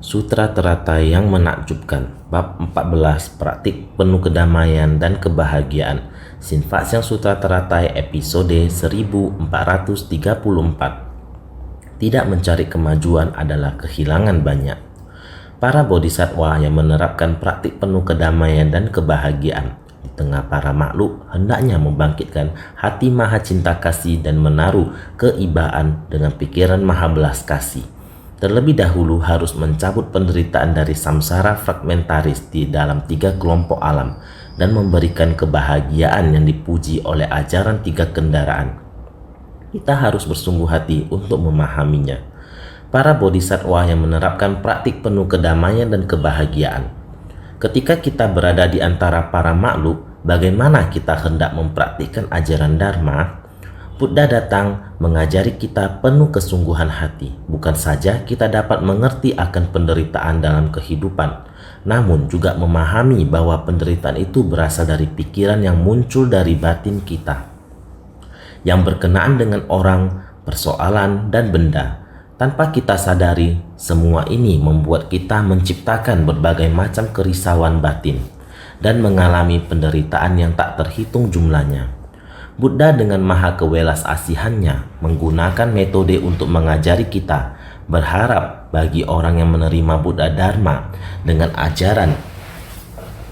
Sutra Teratai yang Menakjubkan, Bab 14, Praktik Penuh Kedamaian dan Kebahagiaan, Sinfaksang Sutra Teratai episode 1434. Tidak mencari kemajuan adalah kehilangan banyak. Para bodhisattva yang menerapkan praktik penuh kedamaian dan kebahagiaan di tengah para makhluk hendaknya membangkitkan hati maha cinta kasih dan menaruh keibaan dengan pikiran maha belas kasih. Terlebih dahulu harus mencabut penderitaan dari samsara fragmentaris di dalam 3 kelompok alam dan memberikan kebahagiaan yang dipuji oleh ajaran 3 kendaraan. Kita harus bersungguh hati untuk memahaminya. Para bodhisattva yang menerapkan praktik penuh kedamaian dan kebahagiaan. Ketika kita berada di antara para makhluk, bagaimana kita hendak mempraktikkan ajaran Dharma? Buddha datang mengajari kita penuh kesungguhan hati. Bukan saja kita dapat mengerti akan penderitaan dalam kehidupan, namun juga memahami bahwa penderitaan itu berasal dari pikiran yang muncul dari batin kita, yang berkenaan dengan orang, persoalan, dan benda. Tanpa kita sadari, semua ini membuat kita menciptakan berbagai macam kerisauan batin dan mengalami penderitaan yang tak terhitung jumlahnya. Buddha dengan maha kewelas asihannya menggunakan metode untuk mengajari kita, berharap bagi orang yang menerima Buddha Dharma dengan ajaran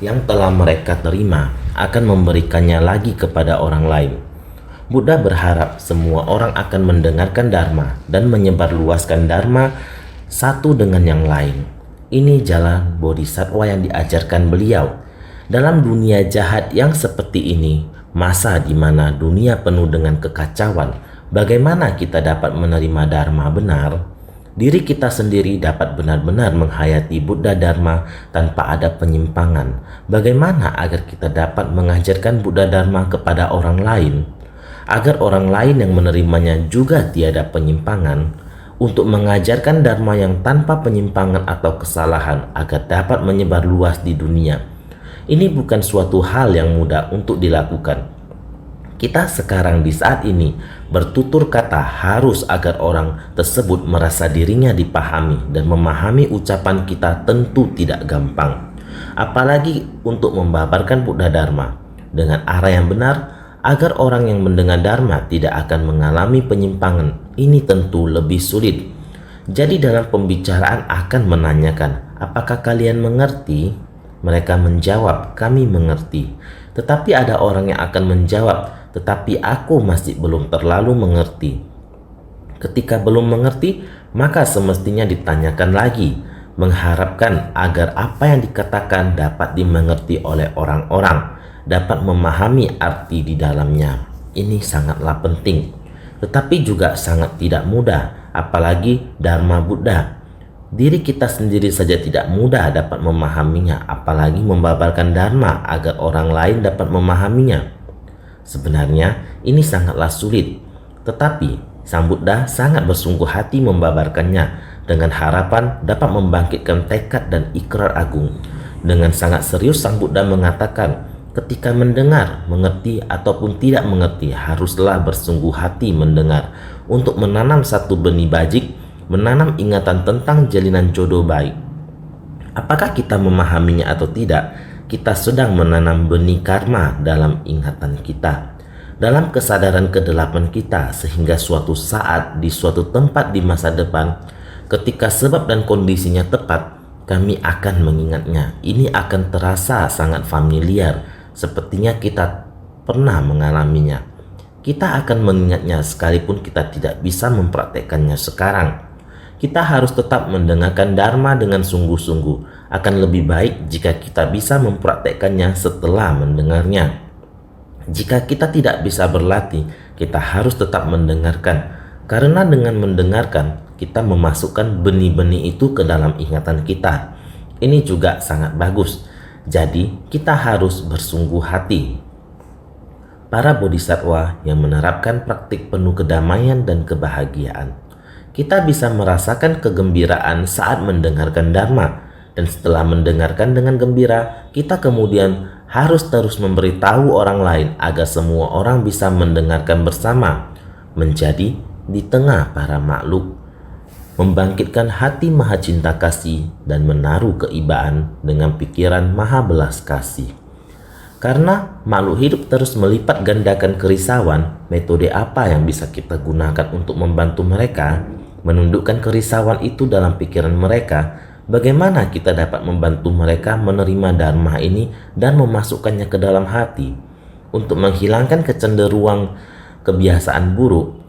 yang telah mereka terima akan memberikannya lagi kepada orang lain. Buddha berharap semua orang akan mendengarkan Dharma dan menyebarluaskan Dharma satu dengan yang lain. Ini jalan bodhisattva yang diajarkan beliau. Dalam dunia jahat yang seperti ini, masa di mana dunia penuh dengan kekacauan, bagaimana kita dapat menerima Dharma benar? Diri kita sendiri dapat benar-benar menghayati Buddha Dharma tanpa ada penyimpangan. Bagaimana agar kita dapat mengajarkan Buddha Dharma kepada orang lain? Agar orang lain yang menerimanya juga tiada penyimpangan, untuk mengajarkan Dharma yang tanpa penyimpangan atau kesalahan agar dapat menyebar luas di dunia. Ini bukan suatu hal yang mudah untuk dilakukan. Kita sekarang di saat ini bertutur kata harus agar orang tersebut merasa dirinya dipahami, dan memahami ucapan kita tentu tidak gampang. Apalagi untuk membabarkan Buddha Dharma dengan arah yang benar, agar orang yang mendengar Dharma tidak akan mengalami penyimpangan. Ini tentu lebih sulit. Jadi dalam pembicaraan akan menanyakan, apakah kalian mengerti? Mereka menjawab, kami mengerti. Tetapi ada orang yang akan menjawab, tetapi aku masih belum terlalu mengerti. Ketika belum mengerti, maka semestinya ditanyakan lagi, mengharapkan agar apa yang dikatakan dapat dimengerti oleh orang-orang, dapat memahami arti di dalamnya. Ini sangatlah penting, tetapi juga sangat tidak mudah, apalagi Dharma Buddha. Diri kita sendiri saja tidak mudah dapat memahaminya, apalagi membabarkan Dharma agar orang lain dapat memahaminya. Sebenarnya ini sangatlah sulit, tetapi Sang Buddha sangat bersungguh hati membabarkannya dengan harapan dapat membangkitkan tekad dan ikrar agung. Dengan sangat serius Sang Buddha mengatakan, ketika mendengar, mengerti ataupun tidak mengerti, haruslah bersungguh hati mendengar untuk menanam satu benih bajik, menanam ingatan tentang jalinan jodoh baik. Apakah kita memahaminya atau tidak, kita sedang menanam benih karma dalam ingatan kita, dalam kesadaran kedelapan kita, sehingga suatu saat di suatu tempat di masa depan, ketika sebab dan kondisinya tepat, kami akan mengingatnya. Ini akan terasa sangat familiar, sepertinya kita pernah mengalaminya. Kita akan mengingatnya sekalipun kita tidak bisa mempraktekkannya sekarang. Kita harus tetap mendengarkan Dharma dengan sungguh-sungguh. Akan lebih baik jika kita bisa mempraktekkannya setelah mendengarnya. Jika kita tidak bisa berlatih, kita harus tetap mendengarkan. Karena dengan mendengarkan, kita memasukkan benih-benih itu ke dalam ingatan kita. Ini juga sangat bagus. Jadi, kita harus bersungguh hati. Para bodhisattva yang menerapkan praktik penuh kedamaian dan kebahagiaan. Kita bisa merasakan kegembiraan saat mendengarkan Dharma, dan setelah mendengarkan dengan gembira, kita kemudian harus terus memberitahu orang lain agar semua orang bisa mendengarkan bersama, menjadi di tengah para makhluk. membangkitkan hati maha cinta kasih, dan menaruh keibaan dengan pikiran maha belas kasih. Karena makhluk hidup terus melipat gandakan kerisauan, metode apa yang bisa kita gunakan untuk membantu mereka menundukkan kerisauan itu dalam pikiran mereka? Bagaimana kita dapat membantu mereka menerima dharma ini dan memasukkannya ke dalam hati untuk menghilangkan kecenderungan kebiasaan buruk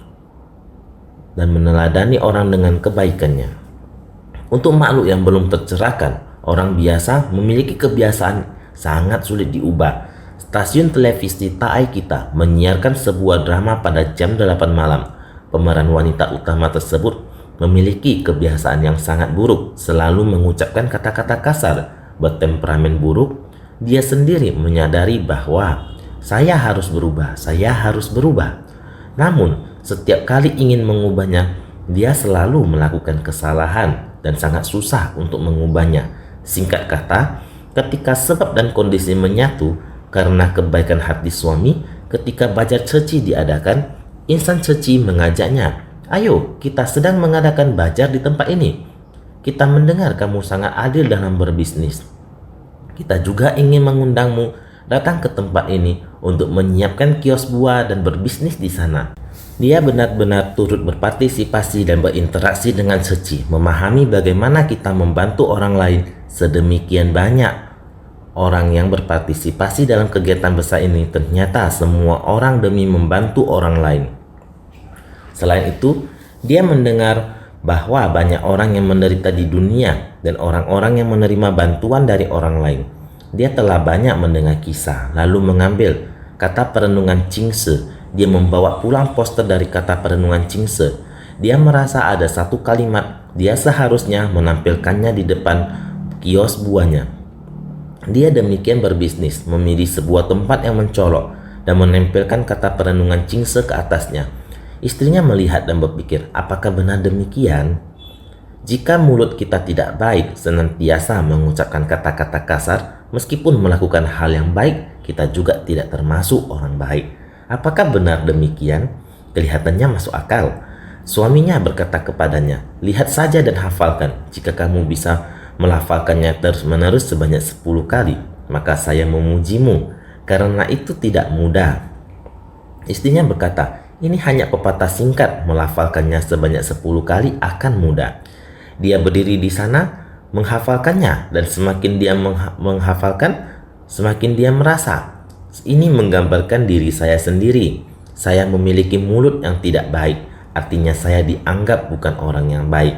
dan meneladani orang dengan kebaikannya? Untuk makhluk yang belum tercerahkan, orang biasa memiliki kebiasaan sangat sulit diubah. Stasiun televisi Taai kita menyiarkan sebuah drama pada jam 8 malam. Pemeran wanita utama tersebut memiliki kebiasaan yang sangat buruk, selalu mengucapkan kata-kata kasar, bertemperamen buruk. Dia sendiri menyadari bahwa saya harus berubah. Namun, setiap kali ingin mengubahnya, dia selalu melakukan kesalahan dan sangat susah untuk mengubahnya. Singkat kata, ketika sebab dan kondisi menyatu karena kebaikan hati suami, ketika bajar ceci diadakan, insan ceci mengajaknya, "Ayo, kita sedang mengadakan bajar di tempat ini. Kita mendengar kamu sangat adil dalam berbisnis. Kita juga ingin mengundangmu datang ke tempat ini untuk menyiapkan kios buah dan berbisnis di sana." Dia benar-benar turut berpartisipasi dan berinteraksi dengan ceci, memahami bagaimana kita membantu orang lain. Sedemikian banyak orang yang berpartisipasi dalam kegiatan besar ini, ternyata semua orang demi membantu orang lain. Selain itu, dia mendengar bahwa banyak orang yang menderita di dunia dan orang-orang yang menerima bantuan dari orang lain. Dia telah banyak mendengar kisah, lalu mengambil kata perenungan Chingse. Dia membawa pulang poster dari kata perenungan Chingse. Dia merasa ada satu kalimat dia seharusnya menampilkannya di depan kios buahnya. Dia demikian berbisnis, memilih sebuah tempat yang mencolok dan menempelkan kata perenungan Chingse ke atasnya. Istrinya melihat dan berpikir, apakah benar demikian? Jika mulut kita tidak baik, senantiasa mengucapkan kata-kata kasar, meskipun melakukan hal yang baik, kita juga tidak termasuk orang baik. Apakah benar demikian? Kelihatannya masuk akal. Suaminya berkata kepadanya, "Lihat saja dan hafalkan. Jika kamu bisa melafalkannya terus-menerus sebanyak 10 kali, maka saya memujimu, karena itu tidak mudah." Istrinya berkata, "Ini hanya pepatah singkat, melafalkannya sebanyak 10 kali akan mudah." Dia berdiri di sana, menghafalkannya, dan semakin dia menghafalkan, semakin dia merasa, ini menggambarkan diri saya sendiri. Saya memiliki mulut yang tidak baik, artinya saya dianggap bukan orang yang baik.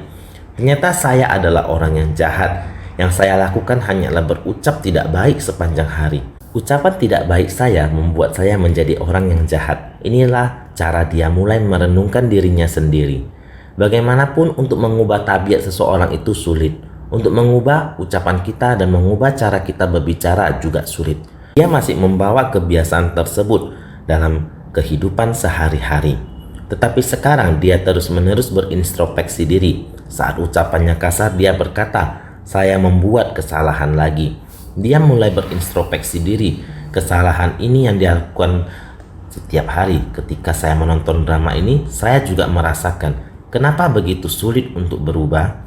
Ternyata saya adalah orang yang jahat. Yang saya lakukan hanyalah berucap tidak baik sepanjang hari. Ucapan tidak baik saya membuat saya menjadi orang yang jahat. Inilah cara dia mulai merenungkan dirinya sendiri. Bagaimanapun untuk mengubah tabiat seseorang itu sulit. Untuk mengubah ucapan kita dan mengubah cara kita berbicara juga sulit. Dia masih membawa kebiasaan tersebut dalam kehidupan sehari-hari. Tetapi sekarang dia terus-menerus berintrospeksi diri. Saat ucapannya kasar, dia berkata, "Saya membuat kesalahan lagi." Dia mulai berintrospeksi diri. Kesalahan ini yang dilakukan setiap hari. Ketika saya menonton drama ini, saya juga merasakan kenapa begitu sulit untuk berubah.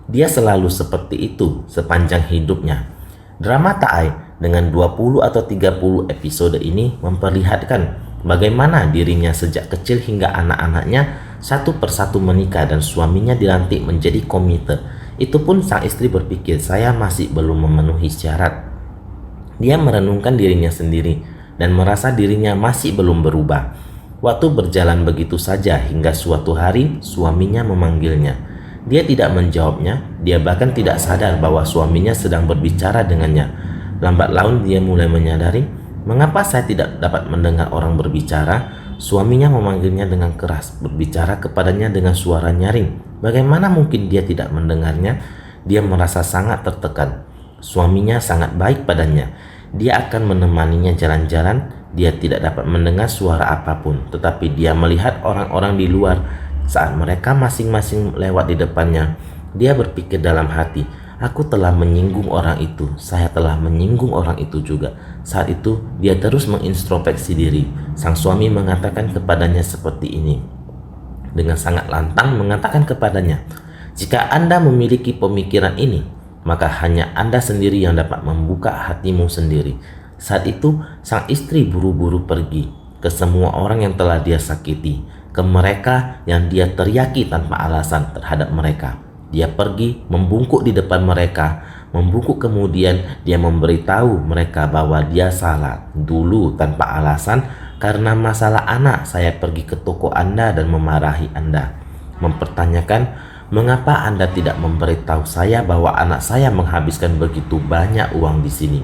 Dia selalu seperti itu sepanjang hidupnya. Drama Taai dengan 20 atau 30 episode ini memperlihatkan bagaimana dirinya sejak kecil hingga anak-anaknya satu persatu menikah dan suaminya dilantik menjadi komite. Itu pun sang istri berpikir, saya masih belum memenuhi syarat. Dia merenungkan dirinya sendiri dan merasa dirinya masih belum berubah. Waktu berjalan begitu saja hingga suatu hari suaminya memanggilnya. Dia tidak menjawabnya, dia bahkan tidak sadar bahwa suaminya sedang berbicara dengannya. Lambat laun dia mulai menyadari, mengapa saya tidak dapat mendengar orang berbicara? Suaminya memanggilnya dengan keras, berbicara kepadanya dengan suara nyaring. Bagaimana mungkin dia tidak mendengarnya? Dia merasa sangat tertekan. Suaminya sangat baik padanya. Dia akan menemaninya jalan-jalan. Dia tidak dapat mendengar suara apapun, tetapi dia melihat orang-orang di luar. Saat mereka masing-masing lewat di depannya, dia berpikir dalam hati, aku telah menyinggung orang itu, saya telah menyinggung orang itu juga. Saat itu dia terus mengintrospeksi diri. Sang suami mengatakan kepadanya seperti ini. Dengan sangat lantang mengatakan kepadanya, Jika Anda memiliki pemikiran ini, maka hanya Anda sendiri yang dapat membuka hatimu sendiri. Saat itu, sang istri buru-buru pergi ke semua orang yang telah dia sakiti, ke mereka yang dia teriaki tanpa alasan terhadap mereka. Dia pergi membungkuk di depan mereka, membungkuk kemudian dia memberitahu mereka bahwa dia salah. Dulu tanpa alasan, karena masalah anak, saya pergi ke toko Anda dan memarahi Anda. Mempertanyakan, mengapa Anda tidak memberitahu saya bahwa anak saya menghabiskan begitu banyak uang di sini?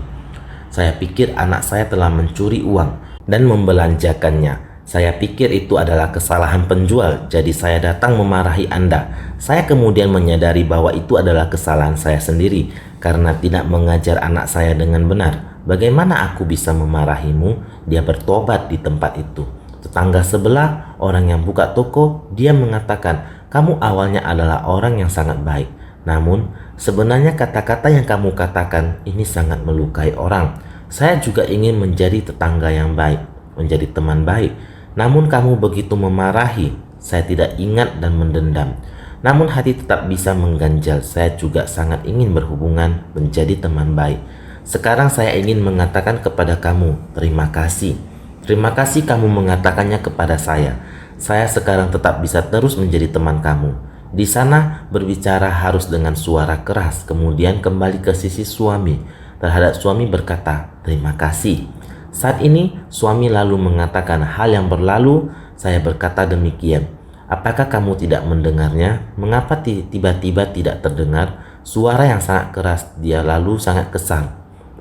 Saya pikir anak saya telah mencuri uang dan membelanjakannya. Saya pikir itu adalah kesalahan penjual, jadi saya datang memarahi Anda. Saya kemudian menyadari bahwa itu adalah kesalahan saya sendiri karena tidak mengajar anak saya dengan benar. Bagaimana aku bisa memarahimu? Dia bertobat di tempat itu. Tetangga sebelah, orang yang buka toko, dia mengatakan, kamu awalnya adalah orang yang sangat baik. Namun, sebenarnya kata-kata yang kamu katakan ini sangat melukai orang. Saya juga ingin menjadi tetangga yang baik, menjadi teman baik. Namun kamu begitu memarahi, saya tidak ingat dan mendendam. Namun hati tetap bisa mengganjal. Saya juga sangat ingin berhubungan, menjadi teman baik. Sekarang saya ingin mengatakan kepada kamu, terima kasih. Terima kasih kamu mengatakannya kepada saya. Saya sekarang tetap bisa terus menjadi teman kamu. Di sana berbicara harus dengan suara keras, kemudian kembali ke sisi suami. Terhadap suami berkata, terima kasih. Saat ini suami lalu mengatakan hal yang berlalu. Saya berkata demikian. Apakah kamu tidak mendengarnya? Mengapa tiba-tiba tidak terdengar? Suara yang sangat keras. Dia lalu sangat kesal.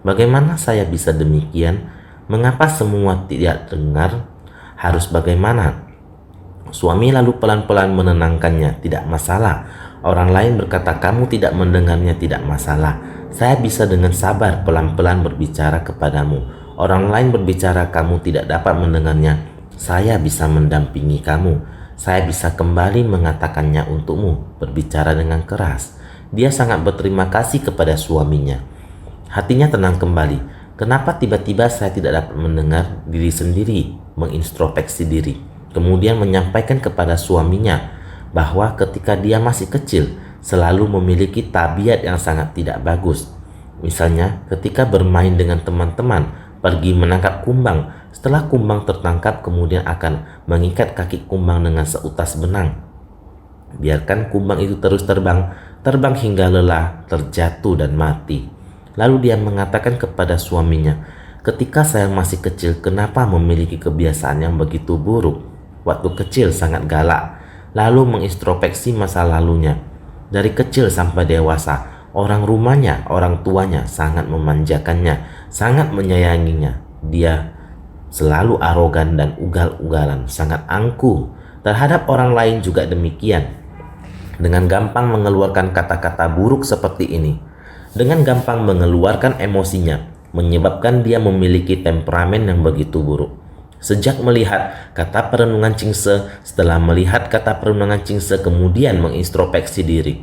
Bagaimana saya bisa demikian? Mengapa semua tidak dengar? Harus bagaimana? Suami lalu pelan-pelan menenangkannya. Tidak masalah. Orang lain berkata kamu tidak mendengarnya, tidak masalah. Saya bisa dengan sabar pelan-pelan berbicara kepadamu. Orang lain berbicara kamu tidak dapat mendengarnya. Saya bisa mendampingi kamu. Saya bisa kembali mengatakannya untukmu, berbicara dengan keras. Dia sangat berterima kasih kepada suaminya. Hatinya tenang kembali. Kenapa tiba-tiba saya tidak dapat mendengar diri sendiri, mengintrospeksi diri. Kemudian menyampaikan kepada suaminya bahwa ketika dia masih kecil, selalu memiliki tabiat yang sangat tidak bagus. Misalnya ketika bermain dengan teman-teman, pergi menangkap kumbang. Setelah kumbang tertangkap, kemudian akan mengikat kaki kumbang dengan seutas benang. Biarkan kumbang itu terus terbang hingga lelah, terjatuh dan mati. Lalu dia mengatakan kepada suaminya, ketika saya masih kecil, kenapa memiliki kebiasaan yang begitu buruk? Waktu kecil sangat galak, lalu mengintrospeksi masa lalunya. Dari kecil sampai dewasa, orang rumahnya, orang tuanya sangat memanjakannya, sangat menyayanginya. Dia selalu arogan dan ugal-ugalan, sangat angkuh. Terhadap orang lain juga demikian. Dengan gampang mengeluarkan kata-kata buruk seperti ini. Dengan gampang mengeluarkan emosinya, menyebabkan dia memiliki temperamen yang begitu buruk. Sejak melihat kata perenungan Ching-se, setelah melihat kata perenungan Ching-se kemudian mengintrospeksi diri.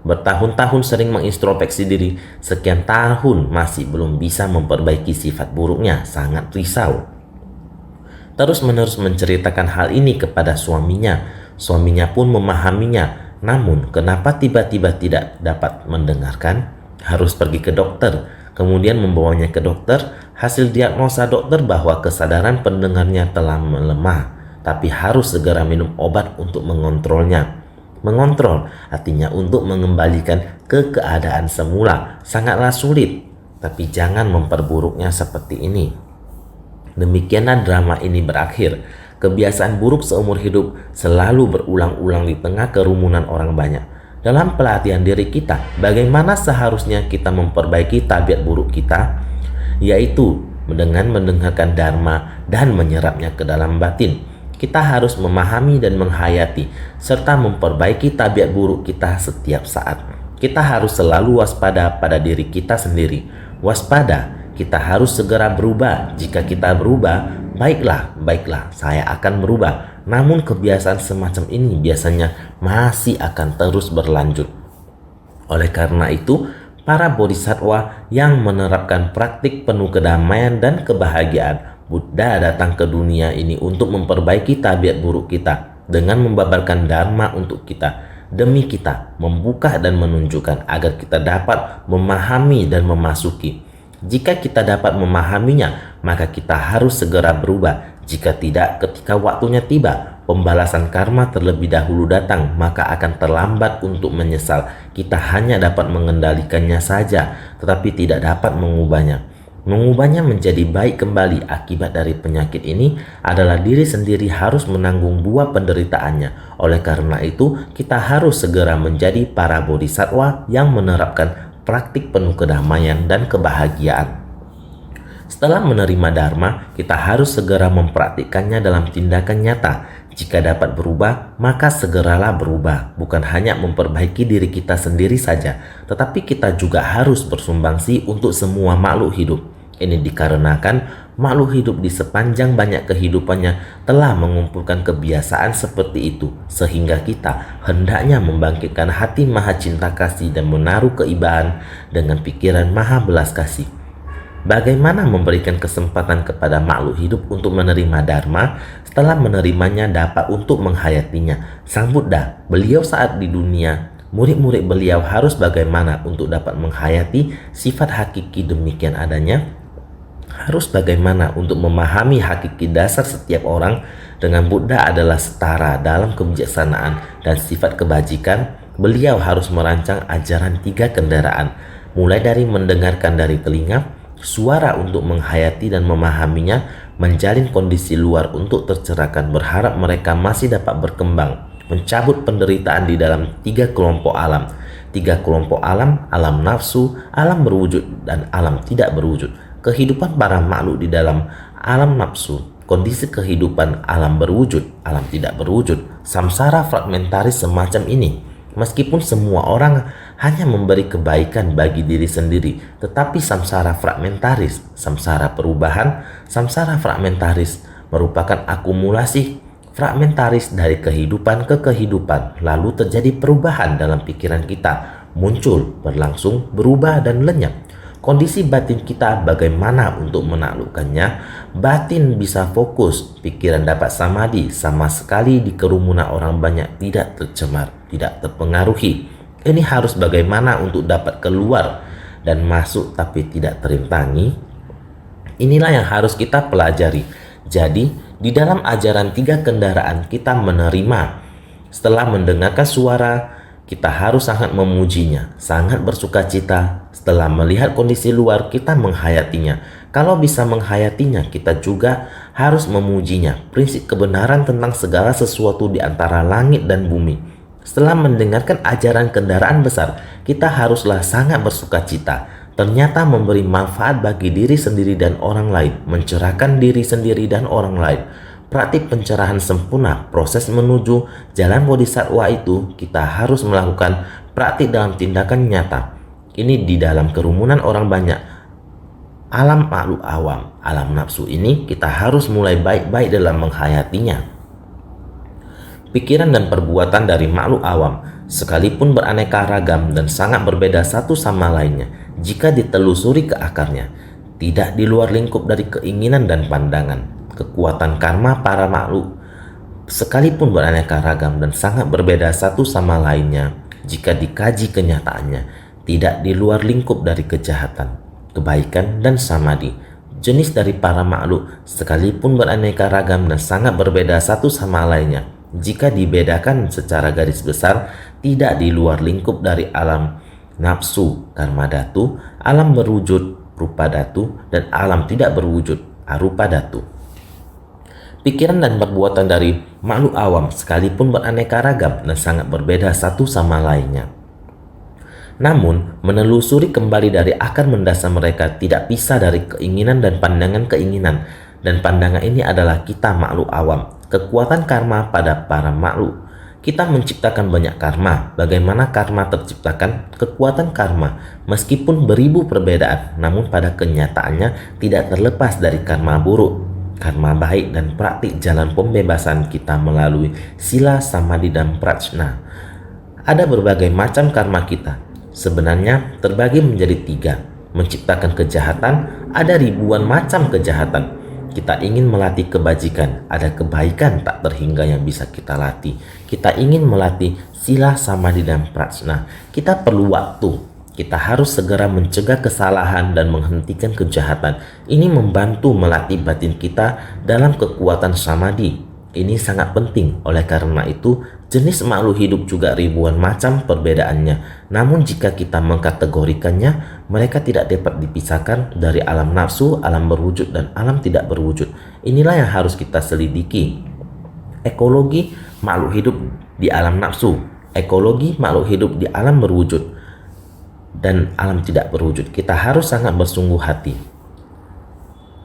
Bertahun-tahun sering mengintrospeksi diri, sekian tahun masih belum bisa memperbaiki sifat buruknya, sangat risau. Terus-menerus menceritakan hal ini kepada suaminya. Suaminya pun memahaminya. Namun, kenapa tiba-tiba tidak dapat mendengarkan? Harus pergi ke dokter. Kemudian membawanya ke dokter. Hasil diagnosa dokter bahwa kesadaran pendengarnya telah melemah, tapi harus segera minum obat untuk mengontrolnya. Mengontrol artinya untuk mengembalikan ke keadaan semula. Sangatlah sulit, tapi jangan memperburuknya seperti ini. Demikianlah drama ini berakhir. Kebiasaan buruk seumur hidup selalu berulang-ulang di tengah kerumunan orang banyak. Dalam pelatihan diri kita, bagaimana seharusnya kita memperbaiki tabiat buruk kita? Yaitu dengan mendengarkan dharma dan menyerapnya ke dalam batin. Kita harus memahami dan menghayati serta memperbaiki tabiat buruk kita setiap saat. Kita harus selalu waspada pada diri kita sendiri. Waspada, kita harus segera berubah. Jika kita berubah, baiklah, saya akan berubah. Namun kebiasaan semacam ini biasanya masih akan terus berlanjut. Oleh karena itu, para bodhisattva yang menerapkan praktik penuh kedamaian dan kebahagiaan, Buddha datang ke dunia ini untuk memperbaiki tabiat buruk kita dengan membabarkan dharma untuk kita. demi kita membuka dan menunjukkan agar kita dapat memahami dan memasuki. Jika kita dapat memahaminya, maka kita harus segera berubah. Jika tidak, ketika waktunya tiba, pembalasan karma terlebih dahulu datang, maka akan terlambat untuk menyesal. Kita hanya dapat mengendalikannya saja, tetapi tidak dapat mengubahnya. Mengubahnya menjadi baik kembali akibat dari penyakit ini adalah diri sendiri harus menanggung buah penderitaannya. Oleh karena itu, kita harus segera menjadi para bodhisattva yang menerapkan praktik penuh kedamaian dan kebahagiaan. Setelah menerima Dharma, kita harus segera mempraktikkannya dalam tindakan nyata. Jika dapat berubah, maka segeralah berubah. Bukan hanya memperbaiki diri kita sendiri saja, tetapi kita juga harus bersumbangsi untuk semua makhluk hidup. Ini dikarenakan makhluk hidup di sepanjang banyak kehidupannya telah mengumpulkan kebiasaan seperti itu, sehingga kita hendaknya membangkitkan hati maha cinta kasih dan menaruh keibahan dengan pikiran maha belas kasih. Bagaimana memberikan kesempatan kepada makhluk hidup untuk menerima Dharma? Setelah menerimanya dapat untuk menghayatinya. Sang Buddha, beliau saat di dunia, murid-murid beliau harus bagaimana untuk dapat menghayati sifat hakiki demikian adanya? Harus bagaimana untuk memahami hakiki dasar setiap orang dengan Buddha adalah setara dalam kebijaksanaan dan sifat kebajikan. Beliau harus merancang ajaran 3 kendaraan, mulai dari mendengarkan dari telinga, suara untuk menghayati dan memahaminya, menjalin kondisi luar untuk tercerahkan, berharap mereka masih dapat berkembang, mencabut penderitaan di dalam 3 kelompok alam. 3 kelompok alam, alam nafsu, alam berwujud, dan alam tidak berwujud. Kehidupan para makhluk di dalam alam nafsu, kondisi kehidupan alam berwujud, alam tidak berwujud, samsara fragmentaris semacam ini. Meskipun semua orang hanya memberi kebaikan bagi diri sendiri, tetapi samsara fragmentaris, samsara perubahan, samsara fragmentaris merupakan akumulasi fragmentaris dari kehidupan ke kehidupan. Lalu terjadi perubahan dalam pikiran kita, muncul, berlangsung, berubah dan lenyap. Kondisi batin kita bagaimana untuk menaklukkannya? Batin bisa fokus, pikiran dapat samadhi, sama sekali di kerumunan orang banyak tidak tercemar, tidak terpengaruhi. Ini harus bagaimana untuk dapat keluar dan masuk tapi tidak terintangi. Inilah yang harus kita pelajari. Jadi, di dalam ajaran 3 kendaraan kita menerima. Setelah mendengarkan suara, kita harus sangat memujinya, sangat bersuka cita. Setelah melihat kondisi luar, kita menghayatinya. Kalau bisa menghayatinya, kita juga harus memujinya. Prinsip kebenaran tentang segala sesuatu di antara langit dan bumi. Setelah mendengarkan ajaran kendaraan besar, kita haruslah sangat bersuka cita. Ternyata memberi manfaat bagi diri sendiri dan orang lain, mencerahkan diri sendiri dan orang lain. Praktik pencerahan sempurna, proses menuju jalan bodhisattva itu kita harus melakukan praktik dalam tindakan nyata. Ini di dalam kerumunan orang banyak, alam makhluk awam, alam nafsu ini kita harus mulai baik-baik dalam menghayatinya. Pikiran dan perbuatan dari makhluk awam, sekalipun beraneka ragam dan sangat berbeda satu sama lainnya, jika ditelusuri ke akarnya, tidak di luar lingkup dari keinginan dan pandangan. Kekuatan karma para makhluk sekalipun beraneka ragam dan sangat berbeda satu sama lainnya, jika dikaji kenyataannya, tidak di luar lingkup dari kejahatan, kebaikan, dan samadhi. Jenis dari para makhluk sekalipun beraneka ragam dan sangat berbeda satu sama lainnya, jika dibedakan secara garis besar, tidak di luar lingkup dari alam nafsu, karma dhatu, alam berwujud, rupa dhatu, dan alam tidak berwujud, arupa dhatu. Pikiran dan perbuatan dari makhluk awam sekalipun beraneka ragam dan sangat berbeda satu sama lainnya. Namun, menelusuri kembali dari akar mendasar mereka tidak pisah dari keinginan dan pandangan keinginan. Dan pandangan ini adalah kita makhluk awam. Kekuatan karma pada para makhluk. Kita menciptakan banyak karma. Bagaimana karma terciptakan? Kekuatan karma, meskipun beribu perbedaan, namun pada kenyataannya tidak terlepas dari karma buruk, karma baik, dan praktik jalan pembebasan kita melalui sila, samadhi, dan prajna. Ada berbagai macam karma kita. Sebenarnya terbagi menjadi 3. Menciptakan kejahatan, ada ribuan macam kejahatan. kita ingin melatih kebajikan, ada kebaikan tak terhingga yang bisa kita latih. Kita ingin melatih sila samadhi dan prajna. Kita perlu waktu. Kita harus segera mencegah kesalahan dan menghentikan kejahatan. Ini membantu melatih batin kita dalam kekuatan samadhi. Ini sangat penting. Oleh karena itu, jenis makhluk hidup juga ribuan macam perbedaannya. Namun jika kita mengkategorikannya, mereka tidak dapat dipisahkan dari alam nafsu, alam berwujud, dan alam tidak berwujud. Inilah yang harus kita selidiki. Ekologi makhluk hidup di alam nafsu, ekologi makhluk hidup di alam berwujud, dan alam tidak berwujud. Kita harus sangat bersungguh hati.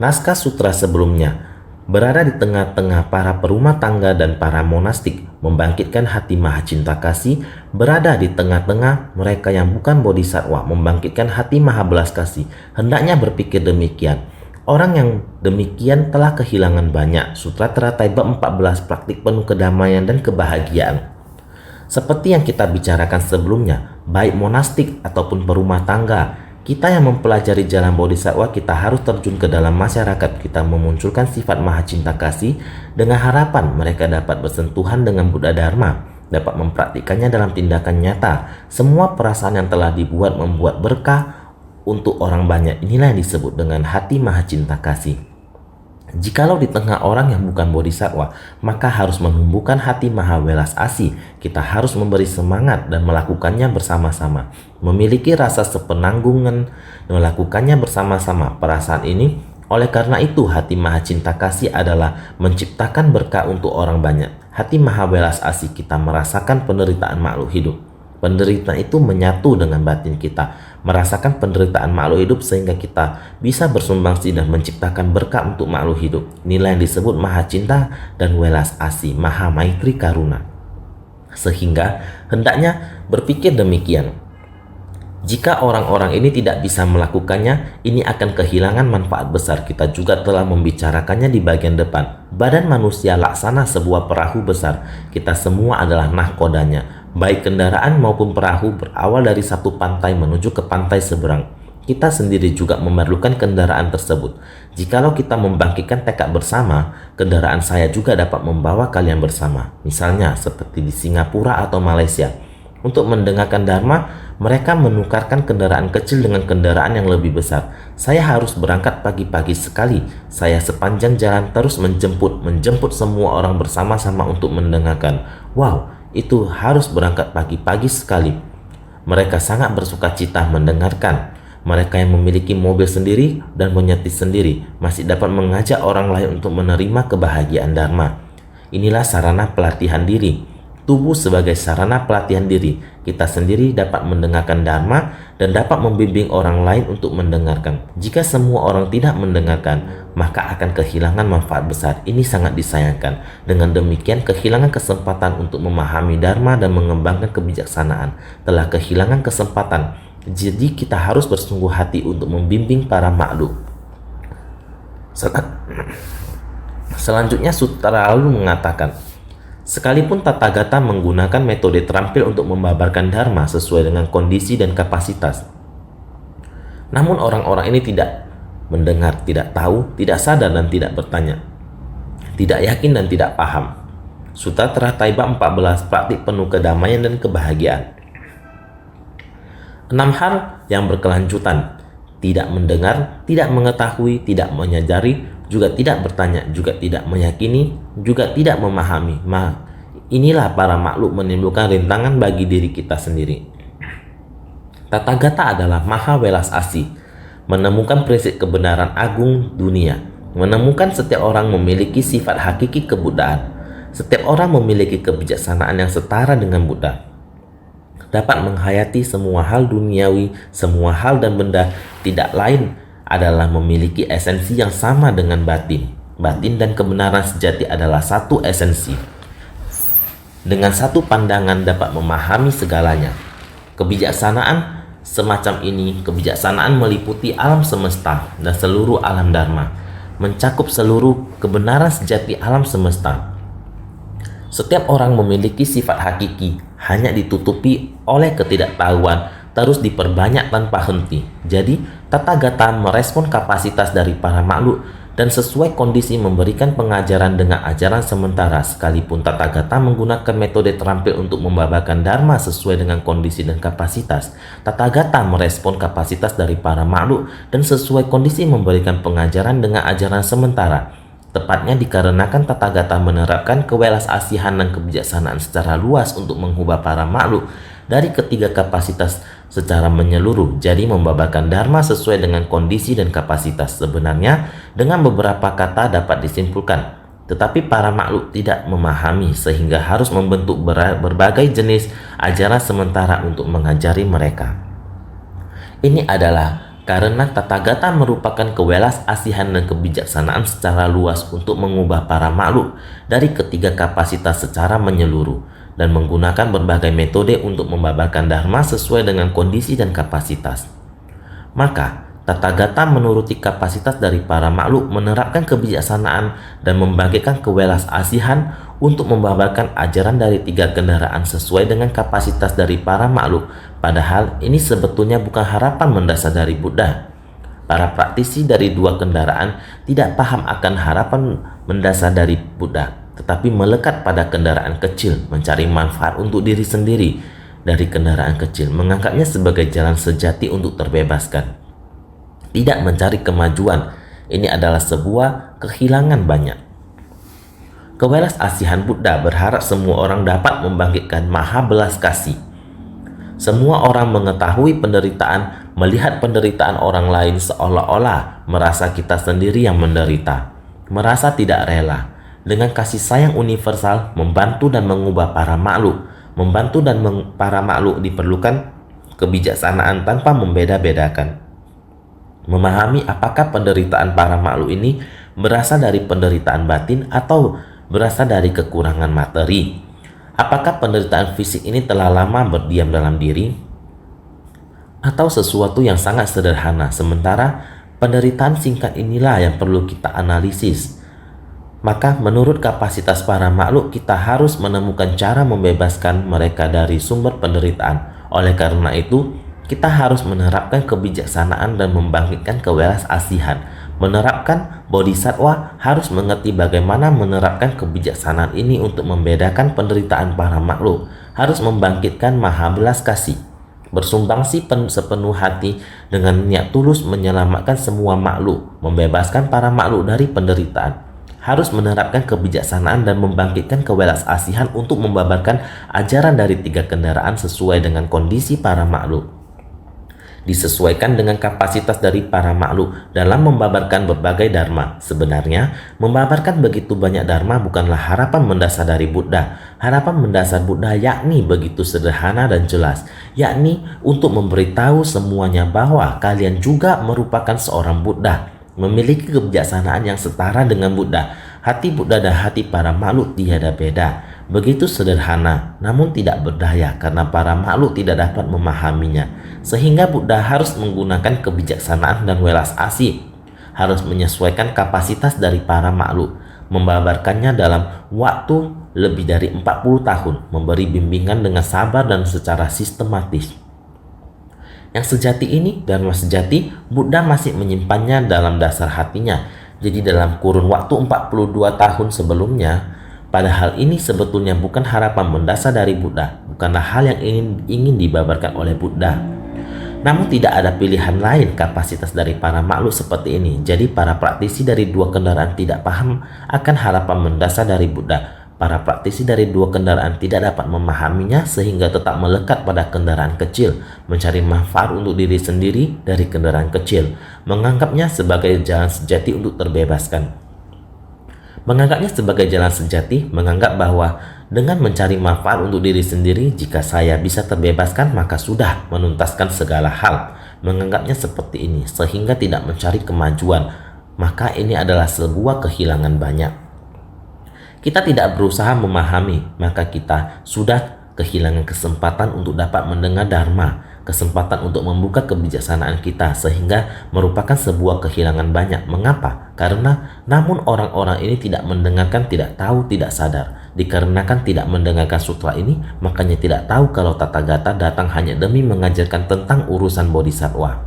Naskah sutra sebelumnya berada di tengah-tengah para perumah tangga dan para monastik, membangkitkan hati maha cinta kasih. Berada di tengah-tengah mereka yang bukan bodhisattva, membangkitkan hati maha belas kasih. Hendaknya berpikir demikian. Orang yang demikian telah kehilangan banyak. Sutra Teratai bab 14, praktik penuh kedamaian dan kebahagiaan. Seperti yang kita bicarakan sebelumnya, baik monastik ataupun berumah tangga, kita yang mempelajari jalan bodhisattva, kita harus terjun ke dalam masyarakat. Kita memunculkan sifat maha cinta kasih dengan harapan mereka dapat bersentuhan dengan Buddha Dharma, dapat mempraktikkannya dalam tindakan nyata. Semua perasaan yang telah dibuat membuat berkah untuk orang banyak. Inilah yang disebut dengan hati maha cinta kasih. Jikalau di tengah orang yang bukan bodhisattva, maka harus menumbuhkan hati maha welas asih. Kita harus memberi semangat dan melakukannya bersama-sama. Memiliki rasa sepenanggungan dan melakukannya bersama-sama. Perasaan ini, oleh karena itu hati maha cinta kasih adalah menciptakan berkah untuk orang banyak. Hati maha welas asih kita merasakan penderitaan makhluk hidup. Penderitaan itu menyatu dengan batin kita, merasakan penderitaan makhluk hidup sehingga kita bisa bersumbangsi dan menciptakan berkah untuk makhluk hidup. Inilah yang disebut maha cinta dan welas asih, maha maitri karuna. Sehingga hendaknya berpikir demikian. Jika orang-orang ini tidak bisa melakukannya, ini akan kehilangan manfaat besar. Kita juga telah membicarakannya di bagian depan. Badan manusia laksana sebuah perahu besar. Kita semua adalah nahkodanya. Baik kendaraan maupun perahu berawal dari satu pantai menuju ke pantai seberang. Kita sendiri juga memerlukan kendaraan tersebut. Jikalau kita membangkitkan tekad bersama, kendaraan saya juga dapat membawa kalian bersama. Misalnya seperti di Singapura atau Malaysia. Untuk mendengarkan Dharma, mereka menukarkan kendaraan kecil dengan kendaraan yang lebih besar. Saya harus berangkat pagi-pagi sekali. Saya sepanjang jalan terus menjemput semua orang bersama-sama untuk mendengarkan. Wow, itu harus berangkat pagi-pagi sekali. Mereka sangat bersuka cita mendengarkan. Mereka yang memiliki mobil sendiri dan menyetir sendiri masih dapat mengajak orang lain untuk menerima kebahagiaan Dharma. Inilah sarana pelatihan diri. Tubuh sebagai sarana pelatihan diri. Kita sendiri dapat mendengarkan Dharma dan dapat membimbing orang lain untuk mendengarkan. Jika semua orang tidak mendengarkan, maka akan kehilangan manfaat besar. Ini sangat disayangkan. Dengan demikian, kehilangan kesempatan untuk memahami Dharma dan mengembangkan kebijaksanaan. Telah kehilangan kesempatan. Jadi kita harus bersungguh hati untuk membimbing para makhluk. Selanjutnya Sutra lalu mengatakan, sekalipun Tathagata menggunakan metode terampil untuk membabarkan Dharma sesuai dengan kondisi dan kapasitas, namun orang-orang ini tidak mendengar, tidak tahu, tidak sadar dan tidak bertanya, tidak yakin dan tidak paham. Sutra Teratai bab 14, praktik penuh kedamaian dan kebahagiaan. 6 hal yang berkelanjutan: tidak mendengar, tidak mengetahui, tidak menyadari, juga tidak bertanya, juga tidak meyakini, juga tidak memahami. Inilah para makhluk menimbulkan rintangan bagi diri kita sendiri. Tathagata adalah maha welas asih, menemukan prinsip kebenaran agung dunia, menemukan setiap orang memiliki sifat hakiki kebuddhaan. Setiap orang memiliki kebijaksanaan yang setara dengan Buddha, dapat menghayati semua hal duniawi, semua hal dan benda tidak lain adalah memiliki esensi yang sama dengan batin. Batin dan kebenaran sejati adalah satu esensi. Dengan satu pandangan dapat memahami segalanya. Kebijaksanaan semacam ini, kebijaksanaan meliputi alam semesta dan seluruh alam Dharma, mencakup seluruh kebenaran sejati alam semesta. Setiap orang memiliki sifat hakiki, hanya ditutupi oleh ketidaktahuan, terus diperbanyak tanpa henti. Jadi, Tathagata merespon kapasitas dari para makhluk dan sesuai kondisi memberikan pengajaran dengan ajaran sementara. Sekalipun Tathagata menggunakan metode terampil untuk membabarkan dharma sesuai dengan kondisi dan kapasitas, Tathagata merespon kapasitas dari para makhluk dan sesuai kondisi memberikan pengajaran dengan ajaran sementara. Tepatnya dikarenakan Tathagata menerapkan kewelasasihan dan kebijaksanaan secara luas untuk mengubah para makhluk dari ketiga kapasitas secara menyeluruh, jadi membabarkan dharma sesuai dengan kondisi dan kapasitas. Sebenarnya dengan beberapa kata dapat disimpulkan, tetapi para makhluk tidak memahami sehingga harus membentuk berbagai jenis ajaran sementara untuk mengajari mereka. Ini adalah karena Tathagata merupakan kewelasasihan dan kebijaksanaan secara luas untuk mengubah para makhluk dari ketiga kapasitas secara menyeluruh dan menggunakan berbagai metode untuk membabarkan dharma sesuai dengan kondisi dan kapasitas. Maka Tathagata menuruti kapasitas dari para makhluk, menerapkan kebijaksanaan dan membagikan kewelasasihan untuk membabarkan ajaran dari tiga kendaraan sesuai dengan kapasitas dari para makhluk. Padahal ini sebetulnya bukan harapan mendasar dari Buddha. Para praktisi dari dua kendaraan tidak paham akan harapan mendasar dari Buddha, tetapi melekat pada kendaraan kecil, mencari manfaat untuk diri sendiri dari kendaraan kecil, menganggapnya sebagai jalan sejati untuk terbebaskan. Tidak mencari kemajuan, ini adalah sebuah kehilangan banyak. Kewelasasihan Buddha berharap semua orang dapat membangkitkan maha belas kasih. Semua orang mengetahui penderitaan, melihat penderitaan orang lain seolah-olah merasa kita sendiri yang menderita, merasa tidak rela. Dengan kasih sayang universal, membantu dan mengubah para makhluk. Membantu dan para makhluk diperlukan kebijaksanaan tanpa membeda-bedakan. Memahami apakah penderitaan para makhluk ini berasal dari penderitaan batin atau berasal dari kekurangan materi. Apakah penderitaan fisik ini telah lama berdiam dalam diri atau sesuatu yang sangat sederhana, sementara penderitaan singkat inilah yang perlu kita analisis. Maka menurut kapasitas para makhluk, kita harus menemukan cara membebaskan mereka dari sumber penderitaan. Oleh karena itu, kita harus menerapkan kebijaksanaan dan membangkitkan kewelasasihan. Menerapkan bodhisattva harus mengerti bagaimana menerapkan kebijaksanaan ini untuk membedakan penderitaan para makhluk, harus membangkitkan maha belas kasih, bersumbangsi sepenuh hati dengan niat tulus menyelamatkan semua makhluk, membebaskan para makhluk dari penderitaan, harus menerapkan kebijaksanaan dan membangkitkan kewelasasihan untuk membabarkan ajaran dari tiga kendaraan sesuai dengan kondisi para makhluk, disesuaikan dengan kapasitas dari para makhluk dalam membabarkan berbagai dharma. Sebenarnya, membabarkan begitu banyak dharma bukanlah harapan mendasar dari Buddha. Harapan mendasar Buddha yakni begitu sederhana dan jelas, yakni untuk memberitahu semuanya bahwa kalian juga merupakan seorang Buddha, memiliki kebijaksanaan yang setara dengan Buddha. Hati Buddha dan hati para makhluk tiada beda. Begitu sederhana, namun tidak berdaya karena para makhluk tidak dapat memahaminya. Sehingga Buddha harus menggunakan kebijaksanaan dan welas asih, harus menyesuaikan kapasitas dari para makhluk, membabarkannya dalam waktu lebih dari 40 tahun, memberi bimbingan dengan sabar dan secara sistematis. Yang sejati ini, dharma sejati, Buddha masih menyimpannya dalam dasar hatinya. Jadi dalam kurun waktu 42 tahun sebelumnya, padahal ini sebetulnya bukan harapan mendasar dari Buddha, bukanlah hal yang ingin dibabarkan oleh Buddha. Namun tidak ada pilihan lain kapasitas dari para makhluk seperti ini. Jadi para praktisi dari dua kendaraan tidak paham akan harapan mendasar dari Buddha. Para praktisi dari dua kendaraan tidak dapat memahaminya sehingga tetap melekat pada kendaraan kecil, mencari manfaat untuk diri sendiri dari kendaraan kecil, menganggapnya sebagai jalan sejati untuk terbebaskan. Menganggapnya sebagai jalan sejati, menganggap bahwa dengan mencari manfaat untuk diri sendiri, jika saya bisa terbebaskan maka sudah menuntaskan segala hal. Menganggapnya seperti ini sehingga tidak mencari kemajuan, maka ini adalah sebuah kehilangan banyak. Kita tidak berusaha memahami, maka kita sudah kehilangan kesempatan untuk dapat mendengar dharma, kesempatan untuk membuka kebijaksanaan kita, sehingga merupakan sebuah kehilangan banyak. Mengapa? Karena namun orang-orang ini tidak mendengarkan, tidak tahu, tidak sadar. Dikarenakan tidak mendengarkan sutra ini, makanya tidak tahu kalau Tathagata datang hanya demi mengajarkan tentang urusan bodhisattva.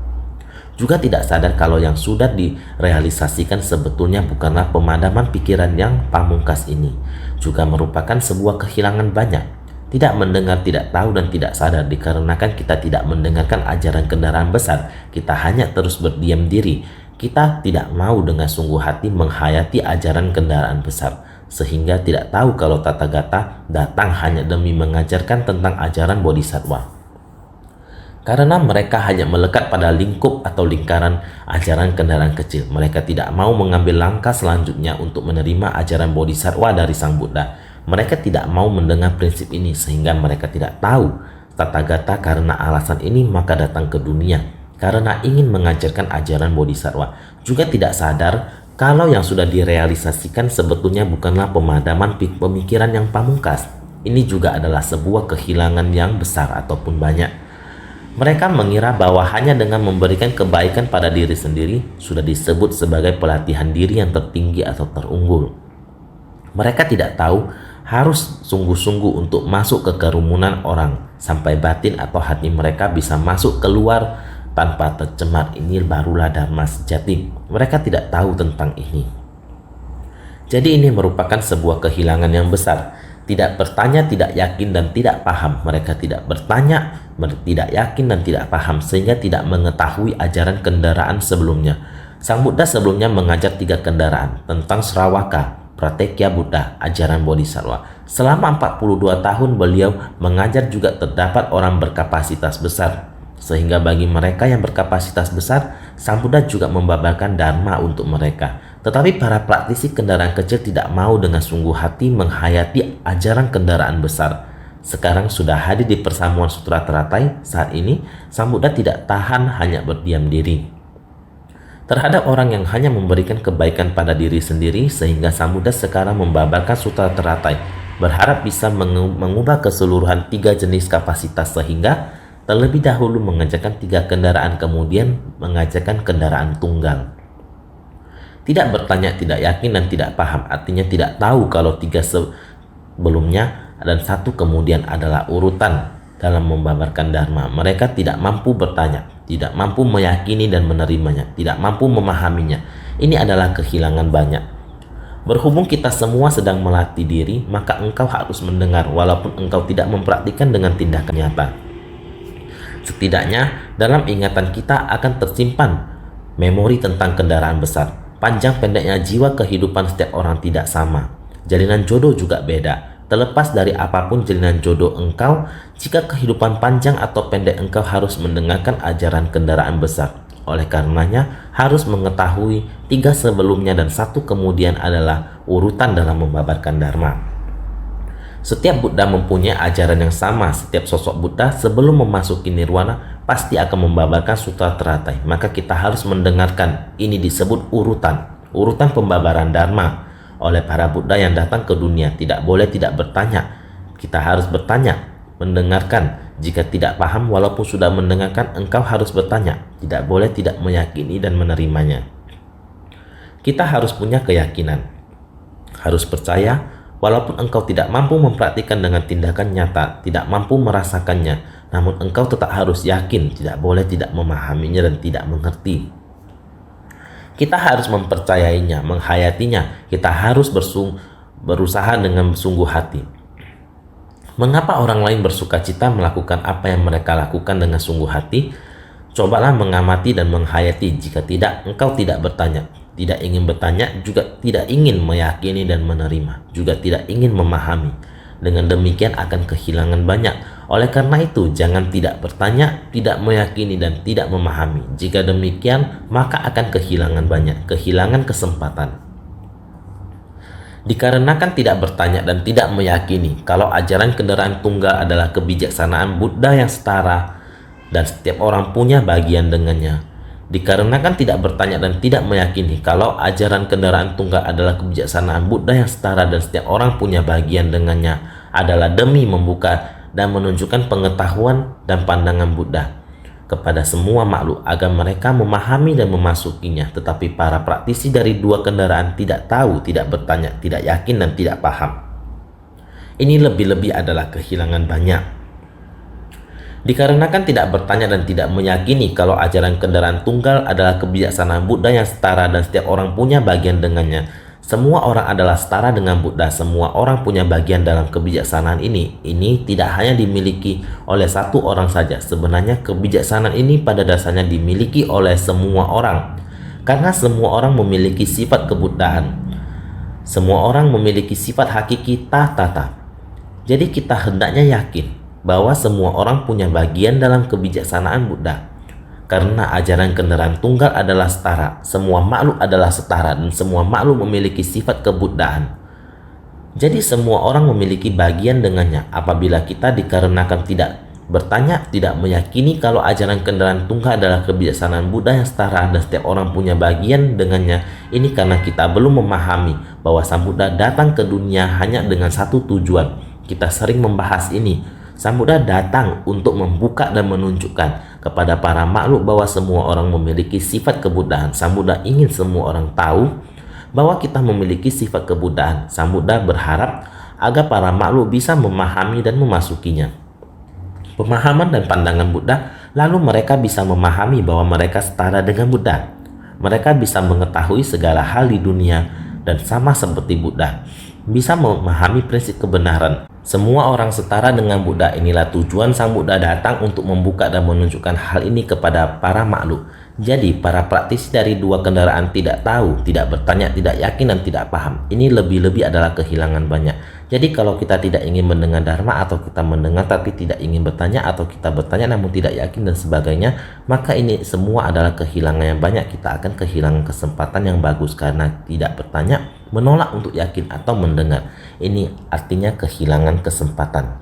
Juga tidak sadar kalau yang sudah direalisasikan sebetulnya bukanlah pemadaman pikiran yang pamungkas ini, juga merupakan sebuah kehilangan banyak. Tidak mendengar, tidak tahu, dan tidak sadar dikarenakan kita tidak mendengarkan ajaran kendaraan besar. Kita hanya terus berdiam diri. Kita tidak mau dengan sungguh hati menghayati ajaran kendaraan besar, sehingga tidak tahu kalau Tathagata datang hanya demi mengajarkan tentang ajaran Bodhisattva. Karena mereka hanya melekat pada lingkup atau lingkaran ajaran kendaraan kecil, mereka tidak mau mengambil langkah selanjutnya untuk menerima ajaran Bodhisattva dari Sang Buddha. Mereka tidak mau mendengar prinsip ini sehingga mereka tidak tahu Tathagata karena alasan ini maka datang ke dunia, karena ingin mengajarkan ajaran Bodhisattva. Juga tidak sadar kalau yang sudah direalisasikan sebetulnya bukanlah pemadaman pemikiran yang pamungkas. Ini juga adalah sebuah kehilangan yang besar ataupun banyak. Mereka mengira bahwa hanya dengan memberikan kebaikan pada diri sendiri sudah disebut sebagai pelatihan diri yang tertinggi atau terunggul. Mereka tidak tahu harus sungguh-sungguh untuk masuk ke kerumunan orang sampai batin atau hati mereka bisa masuk keluar tanpa tercemar. Ini barulah Dharma sejati. Mereka tidak tahu tentang ini. Jadi ini merupakan sebuah kehilangan yang besar. Tidak bertanya, tidak yakin, dan tidak paham. Mereka tidak bertanya, tidak yakin, dan tidak paham, sehingga tidak mengetahui ajaran kendaraan sebelumnya. Sang Buddha sebelumnya mengajar 3 kendaraan tentang Sravaka, Pratyekya Buddha, ajaran Bodhisattva. Selama 42 tahun beliau mengajar juga terdapat orang berkapasitas besar, sehingga bagi mereka yang berkapasitas besar, Sang Buddha juga membabarkan Dharma untuk mereka. Tetapi para praktisi kendaraan kecil tidak mau dengan sungguh hati menghayati ajaran kendaraan besar. Sekarang sudah hadir di persamuan Sutra Teratai. Saat ini Sang Buddha tidak tahan hanya berdiam diri terhadap orang yang hanya memberikan kebaikan pada diri sendiri, sehingga Sang Buddha sekarang membabarkan Sutra Teratai, berharap bisa mengubah keseluruhan 3 jenis kapasitas, sehingga terlebih dahulu mengajarkan 3 kendaraan, kemudian mengajarkan kendaraan tunggal. Tidak bertanya, tidak yakin, dan tidak paham, artinya tidak tahu kalau 3 sebelumnya dan 1 kemudian adalah urutan dalam membabarkan Dharma. Mereka tidak mampu bertanya, tidak mampu meyakini dan menerimanya, tidak mampu memahaminya. Ini adalah kehilangan banyak. Berhubung kita semua sedang melatih diri, maka engkau harus mendengar walaupun engkau tidak mempraktikkan dengan tindakan nyata. Setidaknya dalam ingatan kita akan tersimpan memori tentang kendaraan besar. Panjang pendeknya jiwa kehidupan setiap orang tidak sama. Jalinan jodoh juga beda. Terlepas dari apapun jalinan jodoh engkau, jika kehidupan panjang atau pendek engkau harus mendengarkan ajaran kendaraan besar. Oleh karenanya harus mengetahui 3 sebelumnya dan 1 kemudian adalah urutan dalam membabarkan Dharma. Setiap Buddha mempunyai ajaran yang sama. Setiap sosok Buddha sebelum memasuki nirwana pasti akan membabarkan Sutra Teratai. Maka kita harus mendengarkan. Ini disebut urutan pembabaran Dharma oleh para Buddha yang datang ke dunia. Tidak boleh tidak bertanya. Kita harus bertanya, mendengarkan. Jika tidak paham walaupun sudah mendengarkan, engkau harus bertanya. Tidak boleh tidak meyakini dan menerimanya. Kita harus punya keyakinan, harus percaya. Walaupun engkau tidak mampu mempraktikkan dengan tindakan nyata, tidak mampu merasakannya, namun engkau tetap harus yakin, tidak boleh tidak memahaminya dan tidak mengerti. Kita harus mempercayainya, menghayatinya. Kita harus berusaha dengan sungguh hati. Mengapa orang lain bersukacita melakukan apa yang mereka lakukan dengan sungguh hati? Cobalah mengamati dan menghayati. Jika tidak, engkau tidak bertanya. Tidak ingin bertanya, juga tidak ingin meyakini dan menerima, juga tidak ingin memahami. Dengan demikian akan kehilangan banyak. Oleh karena itu, jangan tidak bertanya, tidak meyakini, dan tidak memahami. Jika demikian, maka akan kehilangan banyak, kehilangan kesempatan. Dikarenakan tidak bertanya dan tidak meyakini kalau ajaran kendaraan tunggal adalah kebijaksanaan Buddha yang setara dan setiap orang punya bagian dengannya. Dikarenakan tidak bertanya dan tidak meyakini kalau ajaran kendaraan tunggal adalah kebijaksanaan Buddha yang setara dan setiap orang punya bagian dengannya, adalah demi membuka dan menunjukkan pengetahuan dan pandangan Buddha kepada semua makhluk agar mereka memahami dan memasukinya. Tetapi para praktisi dari 2 kendaraan tidak tahu, tidak bertanya, tidak yakin, dan tidak paham. Ini lebih-lebih adalah kehilangan banyak. Dikarenakan tidak bertanya dan tidak meyakini kalau ajaran kendaraan tunggal adalah kebijaksanaan Buddha yang setara dan setiap orang punya bagian dengannya. Semua orang adalah setara dengan Buddha, semua orang punya bagian dalam kebijaksanaan ini. Ini tidak hanya dimiliki oleh satu orang saja. Sebenarnya kebijaksanaan ini pada dasarnya dimiliki oleh semua orang. Karena semua orang memiliki sifat kebuddhaan. Semua orang memiliki sifat hakiki tata. Jadi kita hendaknya yakin bahwa semua orang punya bagian dalam kebijaksanaan Buddha. Karena ajaran kendaraan tunggal adalah setara, semua makhluk adalah setara, dan semua makhluk memiliki sifat kebuddhaan. Jadi semua orang memiliki bagian dengannya. Apabila kita dikarenakan tidak bertanya, tidak meyakini kalau ajaran kendaraan tunggal adalah kebijaksanaan Buddha yang setara dan setiap orang punya bagian dengannya, ini karena kita belum memahami bahwa Sang Buddha datang ke dunia hanya dengan satu tujuan. Kita sering membahas ini. Sang Buddha datang untuk membuka dan menunjukkan kepada para makhluk bahwa semua orang memiliki sifat kebuddhaan. Sang Buddha ingin semua orang tahu bahwa kita memiliki sifat kebuddhaan. Sang Buddha berharap agar para makhluk bisa memahami dan memasukinya. Pemahaman dan pandangan Buddha, lalu mereka bisa memahami bahwa mereka setara dengan Buddha. Mereka bisa mengetahui segala hal di dunia dan sama seperti Buddha. Bisa memahami prinsip kebenaran. Semua orang setara dengan Buddha. Inilah tujuan Sang Buddha datang untuk membuka dan menunjukkan hal ini kepada para makhluk. Jadi para praktisi dari dua kendaraan tidak tahu, tidak bertanya, tidak yakin, dan tidak paham. Ini lebih-lebih adalah kehilangan banyak. Jadi kalau kita tidak ingin mendengar dharma, atau kita mendengar tapi tidak ingin bertanya, atau kita bertanya namun tidak yakin dan sebagainya, maka ini semua adalah kehilangan yang banyak. Kita akan kehilangan kesempatan yang bagus karena tidak bertanya, menolak untuk yakin atau mendengar. Ini artinya kehilangan kesempatan.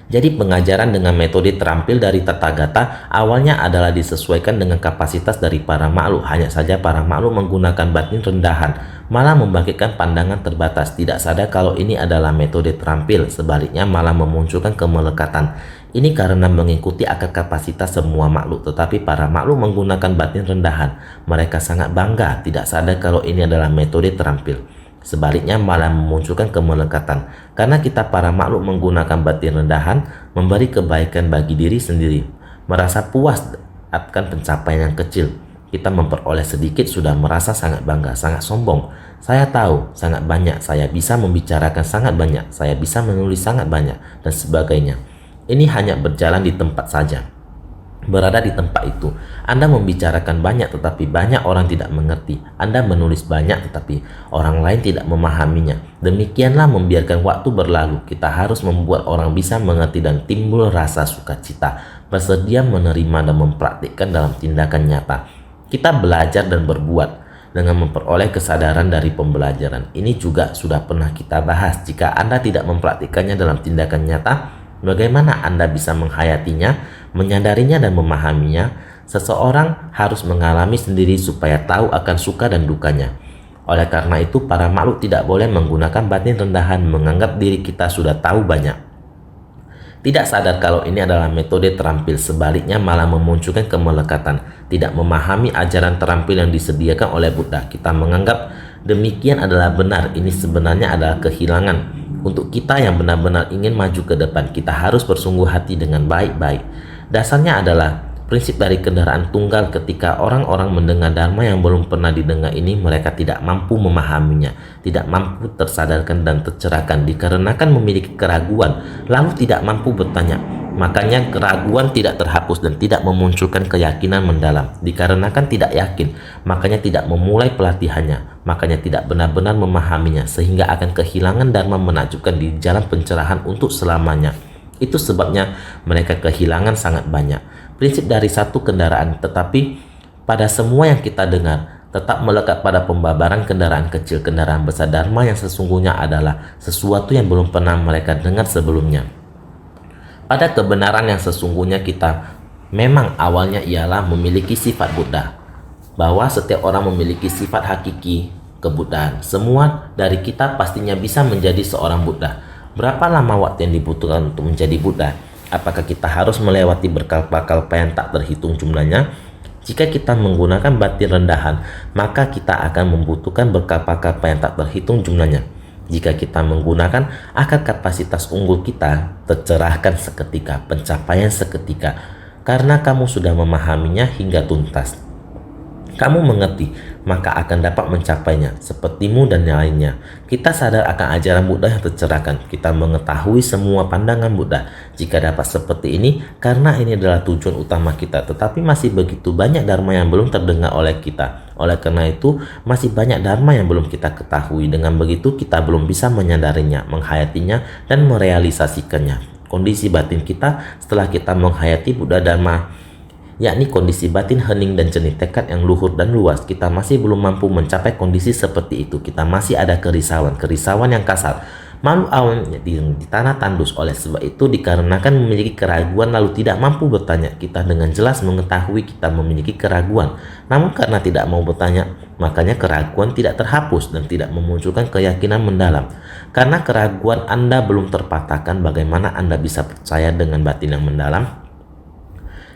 Jadi pengajaran dengan metode terampil dari Tathagata awalnya adalah disesuaikan dengan kapasitas dari para makhluk. Hanya saja para makhluk menggunakan batin rendahan, malah membangkitkan pandangan terbatas, tidak sadar kalau ini adalah metode terampil. Sebaliknya malah memunculkan kemelekatan. Ini karena mengikuti akar kapasitas semua makhluk, tetapi para makhluk menggunakan batin rendahan. Mereka sangat bangga, tidak sadar kalau ini adalah metode terampil. Sebaliknya malah memunculkan kemelekatan, karena kita para makhluk menggunakan batin rendahan, memberi kebaikan bagi diri sendiri, merasa puas akan pencapaian yang kecil. Kita memperoleh sedikit sudah merasa sangat bangga, sangat sombong. Saya tahu sangat banyak, saya bisa membicarakan sangat banyak, saya bisa menulis sangat banyak, dan sebagainya. Ini hanya berjalan di tempat saja. Berada di tempat itu, Anda membicarakan banyak tetapi banyak orang tidak mengerti. Anda menulis banyak tetapi orang lain tidak memahaminya. Demikianlah membiarkan waktu berlalu. Kita harus membuat orang bisa mengerti dan timbul rasa sukacita, bersedia menerima dan mempraktikkan dalam tindakan nyata. Kita belajar dan berbuat dengan memperoleh kesadaran dari pembelajaran. Ini juga sudah pernah kita bahas. Jika Anda tidak mempraktikkannya dalam tindakan nyata, bagaimana Anda bisa menghayatinya, menyadarinya, dan memahaminya? Seseorang harus mengalami sendiri supaya tahu akan suka dan dukanya. Oleh karena itu, para makhluk tidak boleh menggunakan batin rendahan, menganggap diri kita sudah tahu banyak. Tidak sadar kalau ini adalah metode terampil, sebaliknya malah memunculkan kemelekatan. Tidak memahami ajaran terampil yang disediakan oleh Buddha, kita menganggap demikian adalah benar. Ini sebenarnya adalah kehilangan. Untuk kita yang benar-benar ingin maju ke depan, kita harus bersungguh hati dengan baik-baik. Dasarnya adalah prinsip dari kendaraan tunggal. Ketika orang-orang mendengar dharma yang belum pernah didengar ini, mereka tidak mampu memahaminya, tidak mampu tersadarkan dan tercerahkan, dikarenakan memiliki keraguan, lalu tidak mampu bertanya. Makanya keraguan tidak terhapus dan tidak memunculkan keyakinan mendalam. Dikarenakan tidak yakin, makanya tidak memulai pelatihannya, makanya tidak benar-benar memahaminya, sehingga akan kehilangan dharma menakjubkan di jalan pencerahan untuk selamanya. Itu sebabnya mereka kehilangan sangat banyak. Prinsip dari satu kendaraan, tetapi pada semua yang kita dengar, tetap melekat pada pembabaran kendaraan kecil. Kendaraan besar dharma yang sesungguhnya adalah sesuatu yang belum pernah mereka dengar sebelumnya. Pada kebenaran yang sesungguhnya kita memang awalnya ialah memiliki sifat Buddha, bahwa setiap orang memiliki sifat hakiki kebuddhaan. Semua dari kita pastinya bisa menjadi seorang Buddha. Berapa lama waktu yang dibutuhkan untuk menjadi Buddha? Apakah kita harus melewati berkalpa-kalpa yang tak terhitung jumlahnya? Jika kita menggunakan batin rendahan, maka kita akan membutuhkan berkalpa-kalpa yang tak terhitung jumlahnya. Jika kita menggunakan akal kapasitas unggul kita, tercerahkan seketika, pencapaian seketika, karena kamu sudah memahaminya hingga tuntas. Kamu mengerti, maka akan dapat mencapainya, sepertimu dan yang lainnya. Kita sadar akan ajaran Buddha yang tercerahkan. Kita mengetahui semua pandangan Buddha. Jika dapat seperti ini, karena ini adalah tujuan utama kita, tetapi masih begitu banyak dharma yang belum terdengar oleh kita. Oleh karena itu, masih banyak dharma yang belum kita ketahui. Dengan begitu, kita belum bisa menyadarinya, menghayatinya, dan merealisasikannya. Kondisi batin kita setelah kita menghayati Buddha Dharma, yakni kondisi batin hening dan jernih, tekad yang luhur dan luas, kita masih belum mampu mencapai kondisi seperti itu. Kita masih ada kerisauan yang kasar, malu awalnya di tanah tandus. Oleh sebab itu, dikarenakan memiliki keraguan lalu tidak mampu bertanya, kita dengan jelas mengetahui kita memiliki keraguan. Namun karena tidak mau bertanya, makanya keraguan tidak terhapus dan tidak memunculkan keyakinan mendalam. Karena keraguan Anda belum terpatahkan, bagaimana Anda bisa percaya dengan batin yang mendalam?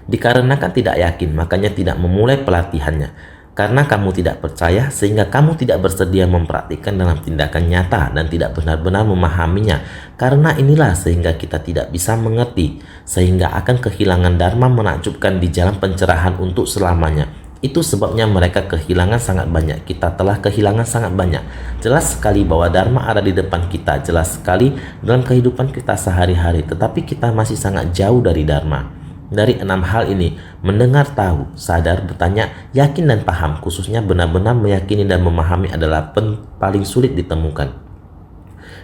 Dikarenakan tidak yakin, makanya tidak memulai pelatihannya. Karena kamu tidak percaya, sehingga kamu tidak bersedia mempraktikkan dalam tindakan nyata dan tidak benar-benar memahaminya. Karena inilah sehingga kita tidak bisa mengerti, sehingga akan kehilangan dharma menakjubkan di jalan pencerahan untuk selamanya. Itu sebabnya mereka kehilangan sangat banyak. Kita telah kehilangan sangat banyak. Jelas sekali bahwa dharma ada di depan kita, jelas sekali dalam kehidupan kita sehari-hari, tetapi kita masih sangat jauh dari dharma. Dari 6 hal ini, mendengar, tahu, sadar, bertanya, yakin, dan paham, khususnya benar-benar meyakini dan memahami adalah paling sulit ditemukan.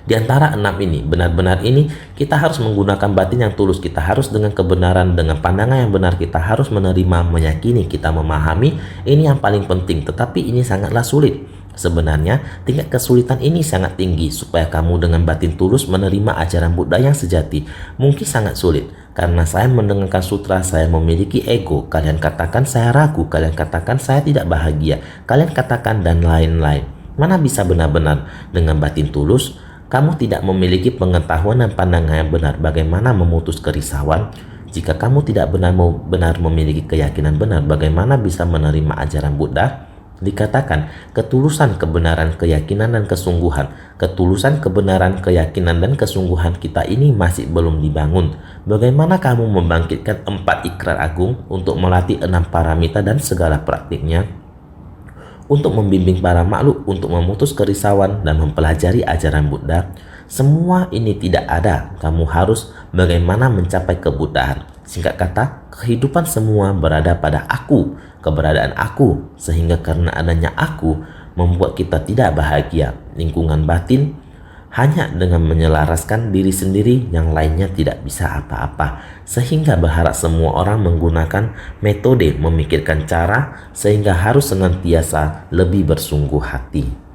Di antara 6 ini, benar-benar ini, kita harus menggunakan batin yang tulus. Kita harus dengan kebenaran, dengan pandangan yang benar, kita harus menerima, meyakini, kita memahami. Ini yang paling penting, tetapi ini sangatlah sulit. Sebenarnya, tingkat kesulitan ini sangat tinggi. Supaya kamu dengan batin tulus menerima ajaran Buddha yang sejati, mungkin sangat sulit. Karena saya mendengarkan sutra, saya memiliki ego. Kalian katakan saya ragu, kalian katakan saya tidak bahagia, kalian katakan dan lain-lain. Mana bisa benar-benar dengan batin tulus? Kamu tidak memiliki pengetahuan dan pandangan yang benar. Bagaimana memutus kerisauan? Jika kamu tidak benar-benar memiliki keyakinan benar, bagaimana bisa menerima ajaran Buddha? Dikatakan ketulusan, kebenaran, keyakinan, dan kesungguhan. Ketulusan, kebenaran, keyakinan, dan kesungguhan kita ini masih belum dibangun. Bagaimana kamu membangkitkan 4 ikrar agung untuk melatih 6 paramita dan segala praktiknya? Untuk membimbing para makhluk untuk memutus kerisauan dan mempelajari ajaran Buddha. Semua ini tidak ada. Kamu harus bagaimana mencapai kebuddhaan. Singkat kata, kehidupan semua berada pada aku, keberadaan aku, sehingga karena adanya aku membuat kita tidak bahagia. Lingkungan batin hanya dengan menyelaraskan diri sendiri, yang lainnya tidak bisa apa-apa, sehingga berharap semua orang menggunakan metode memikirkan cara, sehingga harus senantiasa lebih bersungguh hati.